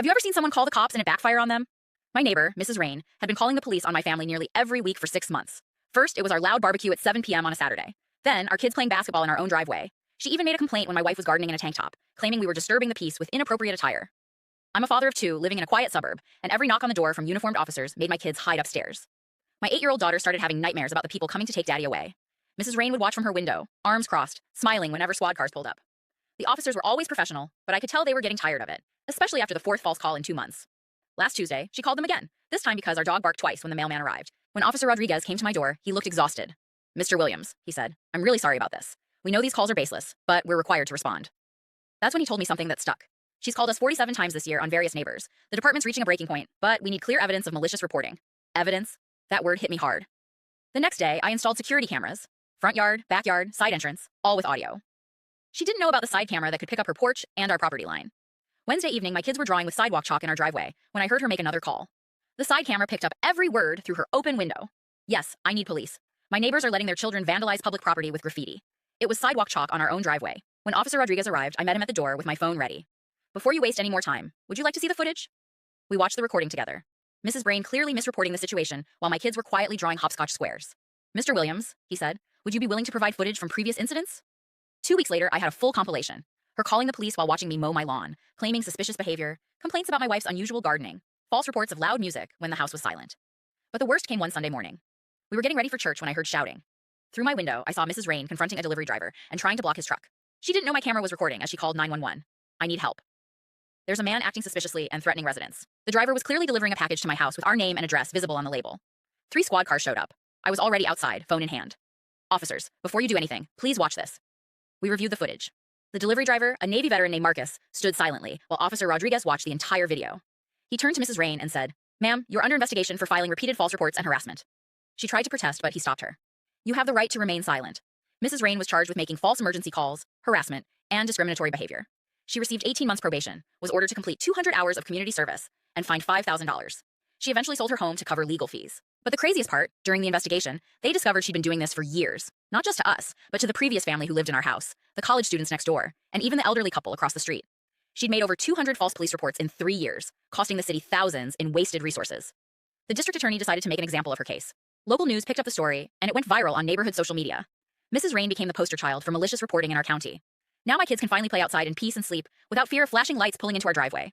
Have you ever seen someone call the cops and it backfire on them? My neighbor, Mrs. Rain, had been calling the police on my family nearly every week for 6 months. First, it was our loud barbecue at 7 p.m. on a Saturday. Then, our kids playing basketball in our own driveway. She even made a complaint when my wife was gardening in a tank top, claiming we were disturbing the peace with inappropriate attire. I'm a father of two living in a quiet suburb, and every knock on the door from uniformed officers made my kids hide upstairs. My 8-year-old daughter started having nightmares about the people coming to take daddy away. Mrs. Rain would watch from her window, arms crossed, smiling whenever squad cars pulled up. The officers were always professional, but I could tell they were getting tired of it, especially after the fourth false call in 2 months. Last Tuesday, she called them again, this time because our dog barked twice when the mailman arrived. When Officer Rodriguez came to my door, he looked exhausted. "Mr. Williams," he said, "I'm really sorry about this. We know these calls are baseless, but we're required to respond." That's when he told me something that stuck. She's called us 47 times this year on various neighbors. The department's reaching a breaking point, but we need clear evidence of malicious reporting. Evidence? That word hit me hard. The next day, I installed security cameras. Front yard, backyard, side entrance, all with audio. She didn't know about the side camera that could pick up her porch and our property line. Wednesday evening, my kids were drawing with sidewalk chalk in our driveway when I heard her make another call. The side camera picked up every word through her open window. Yes, I need police. My neighbors are letting their children vandalize public property with graffiti. It was sidewalk chalk on our own driveway. When Officer Rodriguez arrived, I met him at the door with my phone ready. "Before you waste any more time, would you like to see the footage?" We watched the recording together. Mrs. Brain clearly misreporting the situation while my kids were quietly drawing hopscotch squares. "Mr. Williams," he said, "would you be willing to provide footage from previous incidents?" 2 weeks later, I had a full compilation. Her calling the police while watching me mow my lawn, claiming suspicious behavior, complaints about my wife's unusual gardening, false reports of loud music when the house was silent. But the worst came one Sunday morning. We were getting ready for church when I heard shouting. Through my window, I saw Mrs. Rain confronting a delivery driver and trying to block his truck. She didn't know my camera was recording as she called 911. "I need help. There's a man acting suspiciously and threatening residents." The driver was clearly delivering a package to my house with our name and address visible on the label. 3 squad cars showed up. I was already outside, phone in hand. "Officers, before you do anything, please watch this." We reviewed the footage. The delivery driver, a Navy veteran named Marcus, stood silently while Officer Rodriguez watched the entire video. He turned to Mrs. Rain and said, "Ma'am, you're under investigation for filing repeated false reports and harassment." She tried to protest, but he stopped her. "You have the right to remain silent." Mrs. Rain was charged with making false emergency calls, harassment, and discriminatory behavior. She received 18 months probation, was ordered to complete 200 hours of community service, and fined $5,000. She eventually sold her home to cover legal fees. But the craziest part, during the investigation, they discovered she'd been doing this for years. Not just to us, but to the previous family who lived in our house, the college students next door, and even the elderly couple across the street. She'd made over 200 false police reports in 3 years, costing the city thousands in wasted resources. The district attorney decided to make an example of her case. Local news picked up the story, and it went viral on neighborhood social media. Mrs. Rain became the poster child for malicious reporting in our county. Now my kids can finally play outside in peace and sleep without fear of flashing lights pulling into our driveway.